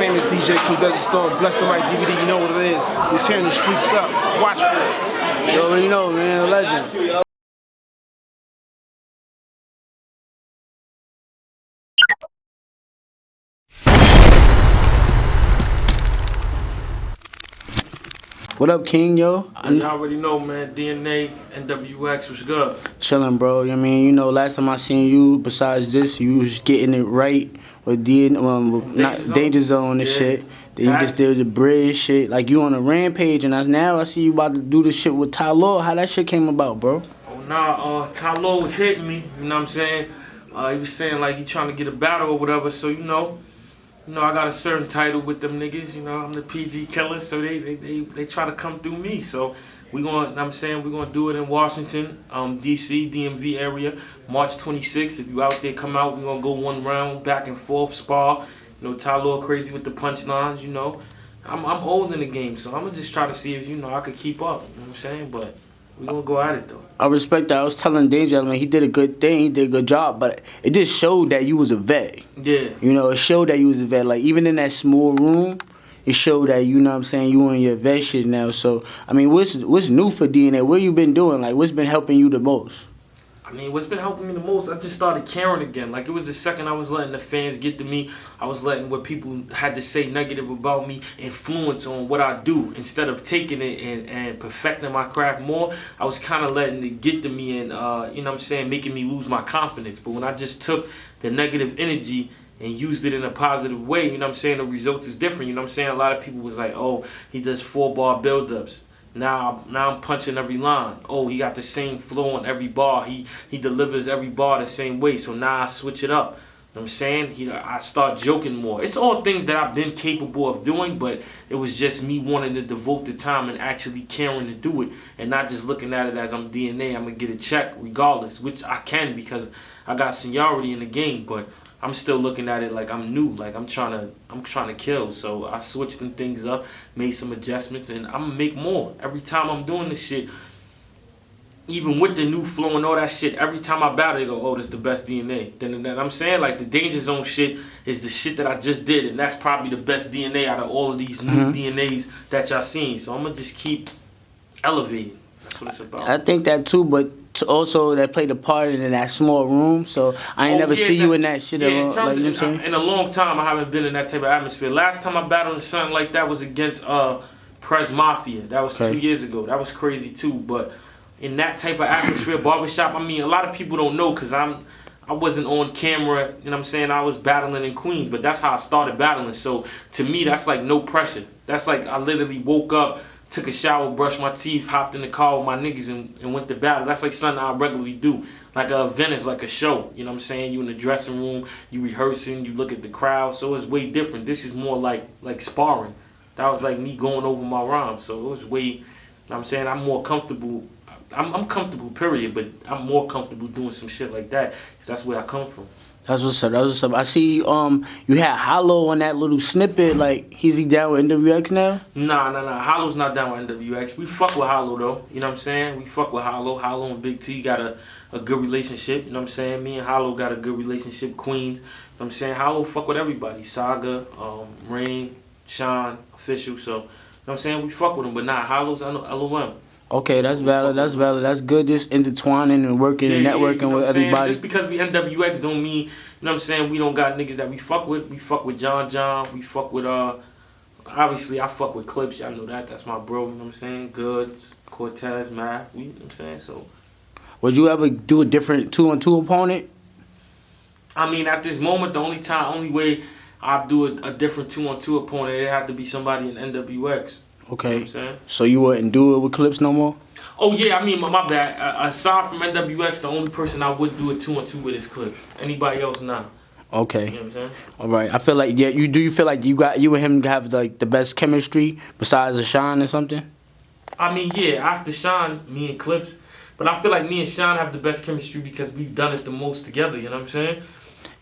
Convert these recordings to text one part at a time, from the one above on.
famous DJ Cortez store. Bless the Right DVD, you know what it is. We're tearing the streets up. Watch for it. You already know, man. Legend. What up, King, yo? You already know, man. DNA, NWX was good. Chilling, bro. I mean, you know, last time I seen you, besides this, you was getting it right with Danger Zone and shit. Then you just did the bridge shit. Like, you on a rampage, and now I see you about to do this shit with Ty Law. How that shit came about, bro? Oh, nah, Ty Law was hitting me, you know what I'm saying? He was saying, like, he trying to get a battle or whatever, so, you know, I got a certain title with them niggas. You know, I'm the PG killer, so they try to come through me. So we're gonna do it in Washington, D.C., DMV area, March 26th. If you out there, come out. We're gonna go one round, back and forth, spar. You know, Ty Law crazy with the punchlines. You know, I'm old in the game, so I'm gonna just try to see if I could keep up. You know what I'm saying? But we're gonna go at it though. I respect that. I was telling Danger, I mean, he did a good thing, he did a good job, but it just showed that you was a vet. Yeah. You know, it showed that you was a vet. Like, even in that small room, it showed that, you know what I'm saying, you on your vet shit now. So, I mean, what's new for DNA? What you been doing? Like, what's been helping you the most? I mean, what's been helping me the most, I just started caring again. Like, it was the second I was letting the fans get to me, I was letting what people had to say negative about me influence on what I do. Instead of taking it and perfecting my craft more, I was kind of letting it get to me and, you know what I'm saying, making me lose my confidence. But when I just took the negative energy and used it in a positive way, you know what I'm saying, the results is different. You know what I'm saying? A lot of people was like, oh, he does 4-bar build-ups. Now I'm punching every line. Oh, he got the same flow on every bar. He delivers every bar the same way. So now I switch it up. You know what I'm saying? I start joking more. It's all things that I've been capable of doing, but it was just me wanting to devote the time and actually caring to do it and not just looking at it as I'm DNA. I'm going to get a check regardless, which I can because I got seniority in the game, but I'm still looking at it like I'm new, like I'm trying to kill. So I switched them things up, made some adjustments, and I'm gonna make more. Every time I'm doing this shit, even with the new flow and all that shit, every time I battle, they go, oh, this is the best DNA. Then I'm saying, like, the Danger Zone shit is the shit that I just did, and that's probably the best DNA out of all of these new DNAs that y'all seen. So I'm gonna just keep elevating. That's what it's about. I think that too, but also that played a part in that small room, so I ain't never see you in that shit. Yeah, in like, you know what I'm saying? In a long time, I haven't been in that type of atmosphere. Last time I battled in something like that was against Prez Mafia. That was 2 years ago. That was crazy too. But in that type of atmosphere, barbershop, I mean, a lot of people don't know because I wasn't on camera, you know what I'm saying? I was battling in Queens, but that's how I started battling. So to me, that's like no pressure. That's like I literally woke up, took a shower, brushed my teeth, hopped in the car with my niggas and went to battle. That's like something I regularly do. Like an event is like a show, you know what I'm saying? You in the dressing room, you rehearsing, you look at the crowd, so it's way different. This is more like sparring. That was like me going over my rhymes, so it was way, you know what I'm saying? I'm more comfortable. I'm comfortable, period, but I'm more comfortable doing some shit like that because that's where I come from. That's what's up. That's what's up. I see you had Hollow on that little snippet. Like, is he down with NWX now? Nah. Hollow's not down with NWX. We fuck with Hollow though. You know what I'm saying? We fuck with Hollow. Hollow and Big T got a good relationship. You know what I'm saying? Me and Hollow got a good relationship. Queens. You know what I'm saying? Hollow fuck with everybody. Saga, Rain, Sean, Official. So, you know what I'm saying? We fuck with them. But nah, Hollow's LOM. Okay, that's valid. That's valid. That's good. Just intertwining and working and networking you know with everybody. Just because we NWX don't mean, you know what I'm saying, we don't got niggas that we fuck with. We fuck with John. We fuck with, obviously I fuck with Clips. Y'all know that. That's my bro, you know what I'm saying? Goods, Cortez, Math, you know what I'm saying? So. Would you ever do a different 2-on-2 opponent? I mean, at this moment, the only way I'd do a different 2-on-2 opponent, it'd have to be somebody in NWX. Okay, you know so you wouldn't do it with Clips no more? Oh yeah, I mean, my bad. Aside from NWX, the only person I would do a 2-on-2 with is Clips. Anybody else, nah. Okay. You know what I'm saying? All right. I feel like you feel like you and him have like the best chemistry besides Sean or something? I mean, yeah, after Sean, me and Clips, but I feel like me and Sean have the best chemistry because we've done it the most together. You know what I'm saying?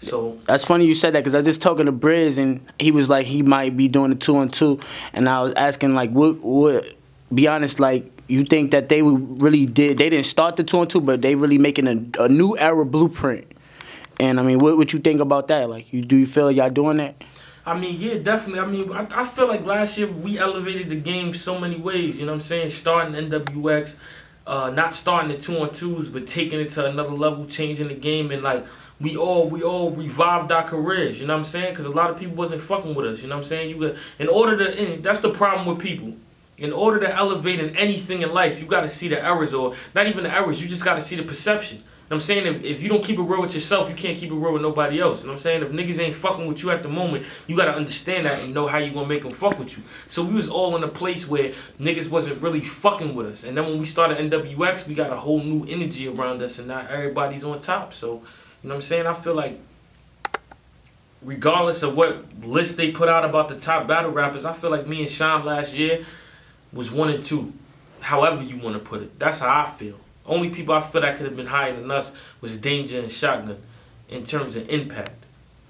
So that's funny you said that because I was just talking to Briz and he was like he might be doing a 2-on-2, and I was asking like what be honest, like you think that they really didn't start the 2-on-2, but they really making a new era blueprint. And I mean, what you think about that? Like, do you feel like y'all doing that? I mean, yeah, definitely. I mean, I feel like last year we elevated the game so many ways. You know what I'm saying? Starting NWX, not starting the 2-on-2s, but taking it to another level, changing the game, and like we all revived our careers. You know what I'm saying? Because a lot of people wasn't fucking with us. You know what I'm saying? That's the problem with people. In order to elevate in anything in life, you got to see the errors, or not even the errors. You just got to see the perception. You know what I'm saying? If you don't keep it real with yourself, you can't keep it real with nobody else. You know what I'm saying? If niggas ain't fucking with you at the moment, you got to understand that and know how you going to make them fuck with you. So we was all in a place where niggas wasn't really fucking with us. And then when we started NWX, we got a whole new energy around us, and now everybody's on top. So, you know what I'm saying? I feel like regardless of what list they put out about the top battle rappers, I feel like me and Sean last year was 1 and 2, however you want to put it. That's how I feel. Only people I feel that could have been higher than us was Danja and Shotgun in terms of impact.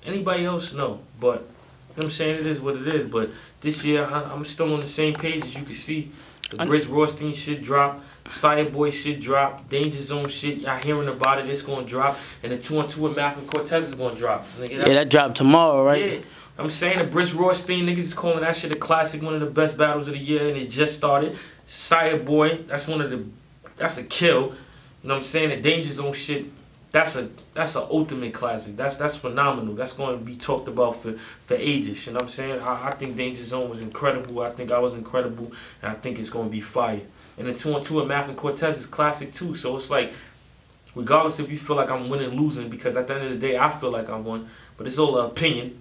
Anybody else, no. But, you know what I'm saying? It is what it is. But this year, I'm still on the same page as you can see. The Briz Rothstein shit dropped. Sire Boy shit dropped. Danger Zone shit, y'all hearing about it, it's going to drop. And the 2-on-2 with Math and Cortez is going to drop. Nigga, that dropped tomorrow, right? Yeah. I'm saying the Briz Rothstein, niggas is calling that shit a classic, one of the best battles of the year, and it just started. Sire Boy, that's a kill. You know what I'm saying? The Danger Zone shit, that's an ultimate classic. That's phenomenal. That's going to be talked about for ages. You know what I'm saying? I think Danger Zone was incredible. I think I was incredible, and I think it's going to be fire. And the 2-on-2 with Math and Cortez is classic too. So it's like, regardless if you feel like I'm winning, losing, because at the end of the day, I feel like I won, but it's all an opinion.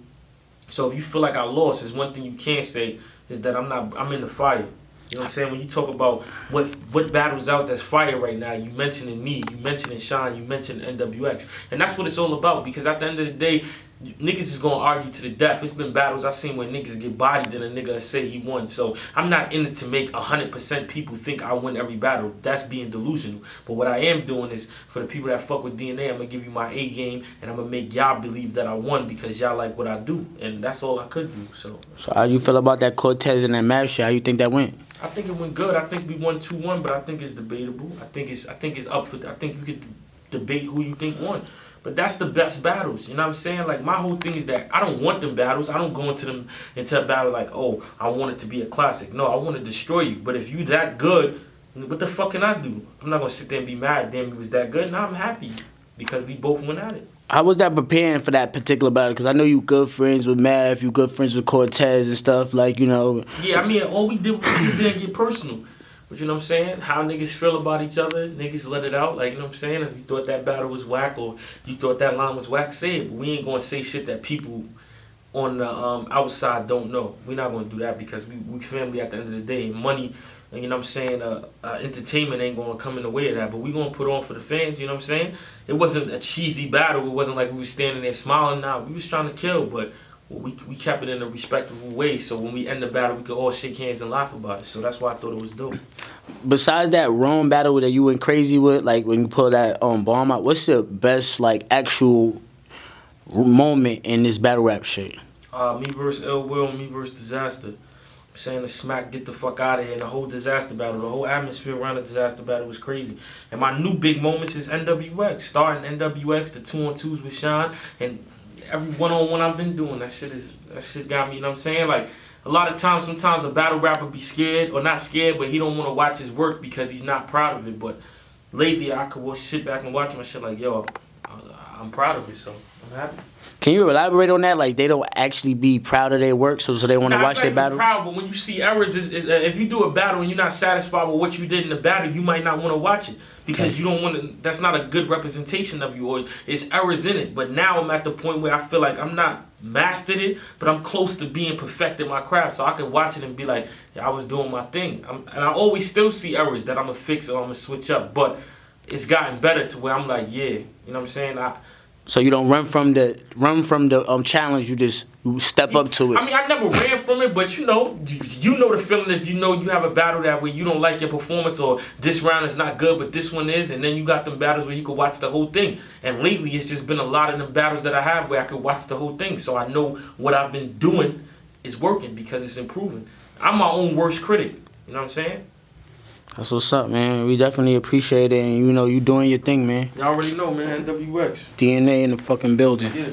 So if you feel like I lost, there's one thing you can't say is that I'm in the fire. You know what I'm saying? When you talk about what battles out that's fire right now, you mentioning me, you mentioning Sean, you mentioning NWX. And that's what it's all about, because at the end of the day, niggas is going to argue to the death. It's been battles I've seen where niggas get bodied and a nigga say he won. So I'm not in it to make 100% people think I win every battle. That's being delusional. But what I am doing is, for the people that fuck with DNA, I'm going to give you my A game, and I'm going to make y'all believe that I won because y'all like what I do. And that's all I could do. So how you feel about that Cortez and that Mav shit? How you think that went? I think it went good. I think we won 2-1, but I think it's debatable. I think it's up for. I think you could debate who you think won. But that's the best battles. You know what I'm saying? Like, my whole thing is that I don't want them battles. I don't go into a battle like, oh, I want it to be a classic. No, I want to destroy you. But if you that good, what the fuck can I do? I'm not gonna sit there and be mad. Damn, you was that good. Now I'm happy because we both went at it. How was that preparing for that particular battle? Because I know you good friends with Mav, you good friends with Cortez and stuff, like, you know. Yeah, I mean, all we did was just didn't get personal. But you know what I'm saying? How niggas feel about each other, niggas let it out. Like, you know what I'm saying? If you thought that battle was whack or you thought that line was whack, say it. But we ain't gonna say shit that people on the outside don't know. We're not gonna do that because we family at the end of the day. Money, you know what I'm saying? Entertainment ain't gonna come in the way of that. But we gonna put on for the fans, you know what I'm saying? It wasn't a cheesy battle. It wasn't like we was standing there smiling. Nah, we was trying to kill, but we kept it in a respectful way, so when we end the battle, we could all shake hands and laugh about it. So that's why I thought it was dope. Besides that Rome battle that you went crazy with, like when you pulled that bomb out, what's your best like actual moment in this battle rap shit? Me versus Ill Will, me versus Disaster. I'm saying the smack, get the fuck out of here, and the whole Disaster battle, the whole atmosphere around the Disaster battle was crazy. And my new big moments is NWX, starting NWX, the 2-on-2s with Sean, and every one-on-one I've been doing, that shit got me, you know what I'm saying? Like, a lot of times, sometimes a battle rapper be scared, or not scared, but he don't want to watch his work because he's not proud of it. But lately, I could sit back and watch my shit like, yo, I'm proud of it, so I'm happy. Can you elaborate on that? Like, they don't actually be proud of their work, so they want to watch their battle? Proud, but when you see errors, if you do a battle and you're not satisfied with what you did in the battle, you might not want to watch it because you don't want to. That's not a good representation of you, or it's errors in it. But now I'm at the point where I feel like I'm not mastered it, but I'm close to being perfected my craft, so I can watch it and be like, yeah, I was doing my thing. And I always still see errors that I'm gonna fix or I'm gonna switch up, but it's gotten better to where I'm like, yeah, you know what I'm saying? So you don't run from the challenge. You just step up to it. I mean, I never ran from it, but you know the feeling if you know you have a battle that where you don't like your performance or this round is not good, but this one is, and then you got them battles where you can watch the whole thing. And lately, it's just been a lot of them battles that I have where I could watch the whole thing, so I know what I've been doing is working because it's improving. I'm my own worst critic. You know what I'm saying? That's what's up, man. We definitely appreciate it, and you know you doing your thing, man. Y'all already know, man. NWX. DNA in the fucking building. Yeah.